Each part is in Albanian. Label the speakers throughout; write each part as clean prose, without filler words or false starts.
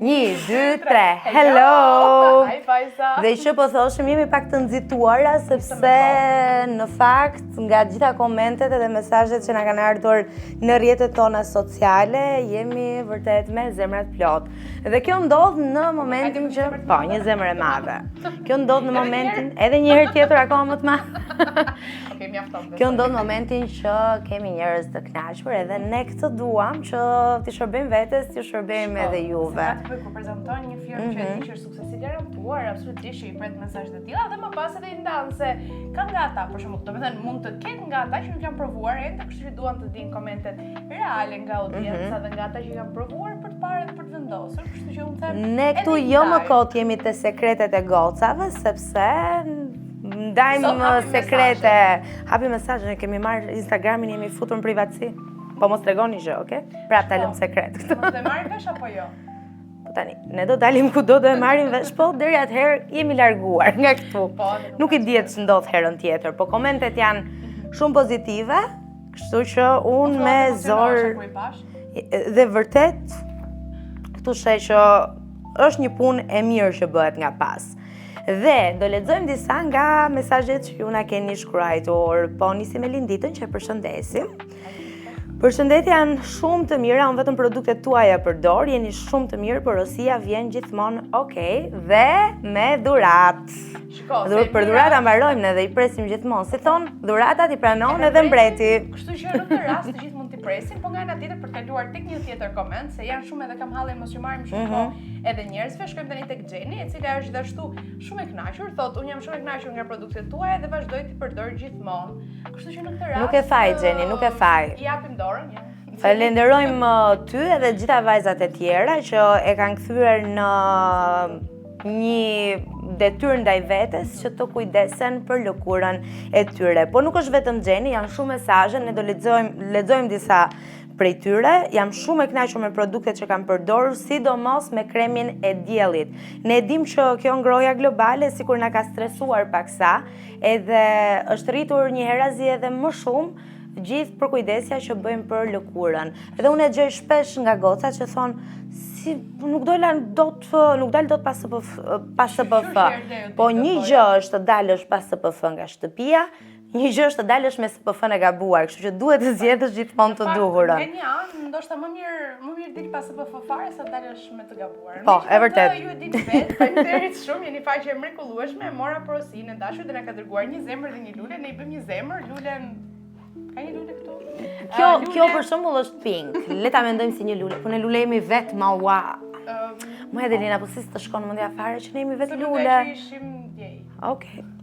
Speaker 1: 1, 2, 3, hello!
Speaker 2: Hi, Fajsa!
Speaker 1: Dhe që po thoshim jemi pak të nxituara sepse në fakt nga gjitha komentet edhe mesazhet që na kanë ardhur në rrjetet tona sociale jemi vërtet me zemrat plot. Dhe kjo ndodh në momentin që një zemër e madhe. Kjo ndodh në momentin edhe një herë tjetër akoma më të madhe.
Speaker 2: Okej, mjafton.
Speaker 1: Kjo ndodh në momentin që kemi njerëz të kënaqur edhe ne këtë duam që t'i shërbejmë vetes, t'ju shërbejmë edhe juve.
Speaker 2: Kur prezanton një firmë që e di që është suksesi i garantuar, absolutisht i pret mesazhe të tilla dhe më pas edhe i ndan se kanë nga ata, për shembull, domethënë mund të ketë nga ata që nuk janë provuar ende, kështu që duan të dinë komentet reale nga audienca dhe nga ata që kanë provuar për të parë dhe për të vendosur, kështu që unë them
Speaker 1: ne këtu jo më kot jemi te sekretet e gocave sepse ndajmë sekrete, hapim mesazhe, ne kemi marrë Instagramin, jemi futur në privatësi. Po mos tregoni gjë, okay? Prap ta lëm sekret këtë.
Speaker 2: Mos e marrim vesh apo jo?
Speaker 1: Po tani, ne do dalim kudo do e marrim vesh, po deri atëherë jemi larguar nga këtu. Nuk i dihet ç'ndodh herën tjetër, po komentet janë shumë pozitive, kështu që unë me zor dhe vërtet këtu sheh që është një punë e mirë që bëhet nga pas. Dhe do lexojmë disa nga mesazhet që ju na keni shkruar, po nisim me Linditën që e përshëndesim. Përshëndetje, janë shumë të mira, unë vetëm produktet tuaja përdor, jeni shumë të mirë, porosia vjen gjithmonë okay dhe me dhurat. Për dhurata mbarojmë ne dhe i presim gjithmonë. Si thon, dhuratat i pranon edhe mbreti.
Speaker 2: Kështu që në këtë rast të gjithë mund t'i presim, po nga ana tjetër për të kaluar tek një tjetër koment, se janë shumë edhe kam hallen mos ju marrim shumë kohë edhe njerëzve, shkojmë tani tek Jenny, e cila është ashtu shumë e kënaqur, thotë unë jam shumë e kënaqur nga produktet tuaja dhe vazhdoj t'i përdor gjithmonë. Kështu që në këtë rast
Speaker 1: nuk e faj Jenny, nuk e faj.
Speaker 2: I japim dorën, ja.
Speaker 1: Falenderojmë ty edhe gjitha vajzat e tjera që e kanë kthyer në një detyrë ndaj vetes që të kujdesen për lëkurën e tyre. Po nuk është vetëm Jenny, janë shumë mesazhe, ne do lexojmë disa prej tyre. Jam shumë e kënaqur me produktet që kam përdorur, sidomos me kremin e diellit. Ne dim që kjo ngroja globale sikur na ka stresuar paksa, edhe është rritur një herazi edhe më shumë gjithë përkujdesja që bëjmë për lëkurën. Edhe unë e gjej shpesh nga gocat që thonë si nuk dal dot pas SPF. Po një gjë është të dalësh pas SPF nga shtëpia, një gjë është të dalësh me SPF-n e gabuar, kështu që duhet të zgjedhësh gjithmonë të duhurën.
Speaker 2: Nga një anë, ndoshta më mirë dil pas SPF fare se të dalësh me të gabuar.
Speaker 1: Po, e vërtet.
Speaker 2: Ju e dini vetë, faleminderit shumë, jeni faqe e mrekullueshme, mora porosinë e dashur dhe na ka dërguar një zemër dhe një lule, ne i bëjmë një zemër, lulen. Ka një lule këtu?
Speaker 1: Kjo për shembull është pink. Le ta mendojmë si një lule, po ne lule jemi vetë ma ua. Më Edelina, po si të shkon mendja fare që ne jemi vetë lule.
Speaker 2: Lule që ishim djej.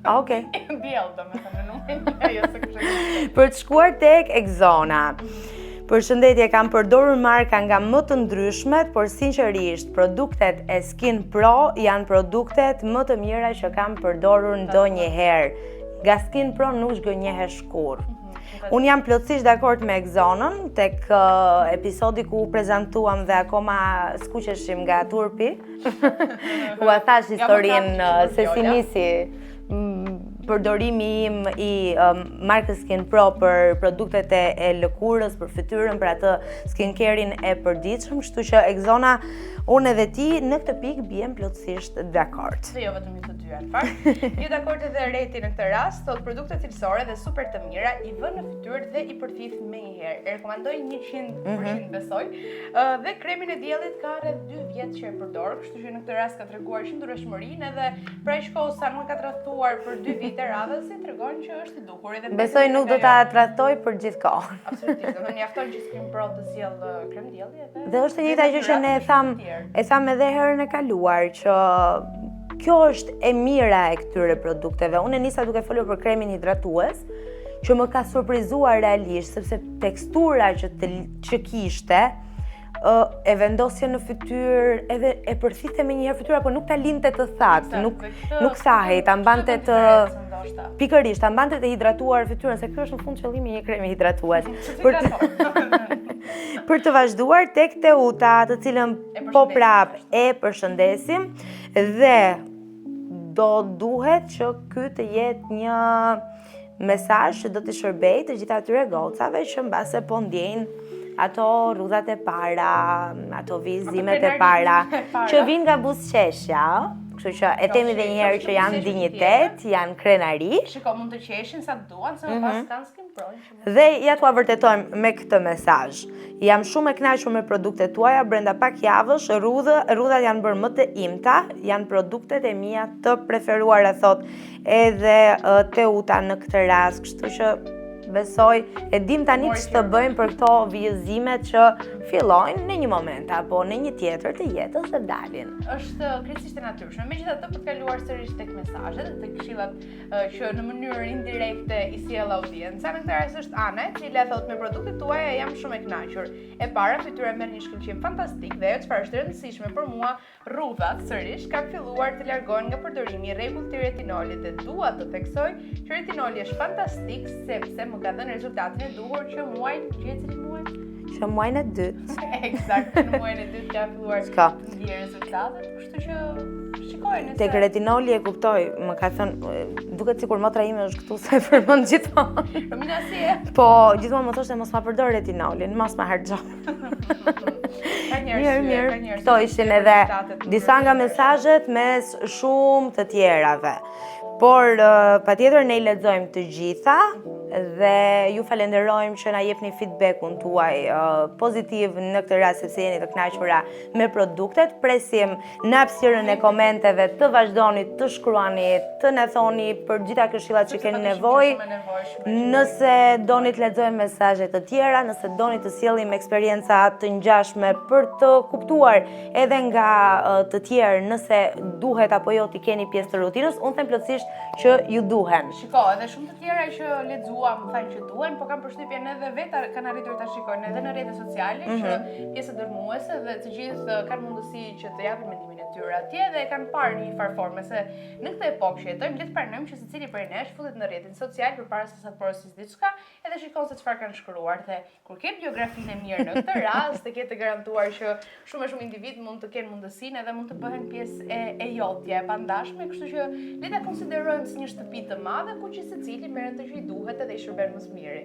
Speaker 1: Okej.
Speaker 2: Diell domethënë, nuk ajo se kështë.
Speaker 1: Për të shkuar tek Exona. Përshëndetje, kam përdorur marka nga më të ndryshmet, por sinqerisht, produktet e Skin Pro janë produktet më të mira që kam përdorur ndonjëherë. Nga Skin Pro nuk zgënjehesh kurrë. Unë jam plotësisht dakord me Exonën, tek episodi ku prezantuam dhe akoma skuqeshim nga turpi. Ku a thash historinë se si nisi përdorimi im i markës Skin Pro për produktet e lëkurës, për fytyrën, për atë skincare-in e përditshëm, kështu që Exona, unë edhe ti në këtë pikë biem plotësisht dakord.
Speaker 2: Dhe jo vetëm ju të dyja, në fakt. Ju dakord edhe Reti në këtë rast, thotë produkte cilësore dhe super të mira, i vën në fytyrë dhe i përthith menjëherë. E rekomandoj 100% besoj. Dhe kremin e diellit ka rreth 2 vjet që e përdor, kështu që në këtë rast ka treguar qëndrueshmërinë edhe për aq kohë sa nuk ka tradhtuar për 2 vite radhës, si tregon që është i duhur edhe
Speaker 1: besoj nuk do ta tradhtoj për gjithkohën.
Speaker 2: Absolutisht, do të mjafton që Skin Pro të sjell krem dielli edhe.
Speaker 1: Dhe është e njëjta gjë që ne tham edhe herën e kaluar që kjo është e mira e këtyre produkteve. Unë nisa duke folur për kremin hidratues, që më ka surprizuar realisht sepse tekstura që kishte e vendosje në fytyrë edhe e përthithte me njëherë fytyra, po nuk ta linte të thatë, nuk thahej, ta mbante të pikërisht, ta mbante të hidratuar fytyrën, se kjo është në fund qëllimi i një kremi hidratues. Për të vazhduar tek Teuta, të cilën po prap e përshëndesim dhe do duhet që ky të jetë një mesazh që do t'i shërbejë të gjitha atyre gocave që mbase po ndjejnë ato rrudhat e para, ato vizimet e para, që vinë nga buzëqeshja, kështu që e temi dhe njëherë që janë dinjitet, janë krenari.
Speaker 2: Shiko, mund të qeshin sa duan, se më pas kanë skin projnë.
Speaker 1: Dhe ja t'ua vërtetojmë me këtë mesazh. Jam shumë e kënaqur me produktet tuaja, brenda pak javësh rrudhat janë bërë më të imta, janë produktet e mia të preferuara, thot edhe Teuta në këtë rast, kështu që besoj e dim tani që të bëjmë për këto vijëzimet që fillojnë në një moment apo në një tjetër të jetës dhe dalin.
Speaker 2: Është krejtësisht e natyrshme. Megjithatë, për të kaluar sërish tek mesazhet dhe tek këshillat që në mënyrë indirekte i sjell audienca, në këtë rast është Ana, e cila thotë me produktet tuaja jam shumë e kënaqur. E para, fytyra merr një shkëlqim fantastik dhe ajo çfarë është e rëndësishme për mua, rrudhat sërish kanë filluar të largohen nga përdorimi i rregullt të retinolit dhe dua të theksoj që retinoli është fantastik sepse më ka dhënë rezultatin e duhur që
Speaker 1: Që muajin e dytë.
Speaker 2: Eksakt, në muajin e dytë ka filluar të ndjej rezultatet, kështu që shikojeni.
Speaker 1: Tek retinoli e kuptoj, më ka thënë, duket sikur motra ime është këtu se e përmend gjithmonë.
Speaker 2: Romina si e?
Speaker 1: Po, gjithmonë më thoshte mos ma përdor retinolin, mos ma harxho. Mirë. Këto ishin edhe disa nga mesazhet mes shumë të tjerave. Por patjetër ne i lexojmë të gjitha dhe ju falenderojmë që na jepni feedbackun tuaj pozitiv në këtë rast sepse jeni të kënaqura me produktet. Presim në hapësirën e komenteve të vazhdoni të shkruani, të na thoni për gjitha këshillat që keni nevojë. Nëse doni të lexojmë mesazhe të tjera, nëse doni të sjellim eksperjenca të ngjashme për të kuptuar edhe nga të tjerë nëse duhet apo jo t'i keni pjesë të rutinës, unë them plotësisht që ju duhen.
Speaker 2: Shiko, edhe shumë të tjera që lexuam thanë që duhen, po kam përshtypjen edhe vetë kanë arritur ta shikojnë edhe në rrjetet sociale që pjesë dërmuese dhe të gjithë kanë mundësi që të japin mendimin e tyre atje dhe kanë parë një farë forme se në këtë epokë që jetojmë le të pranojmë që secili prej nesh futet në rrjetin social përpara se sa të porosish diçka edhe shikon se çfarë kanë shkruar dhe kur ke biografinë e mirë në këtë rast të ketë garantuar që shumë individ mund të kenë mundësinë edhe mund të bëhen pjesë e jotja e pandashme, kështu që le ta konsiderojmë si një shtëpi të madhe ku që secili merret të që i duhet edhe i shërben më së miri.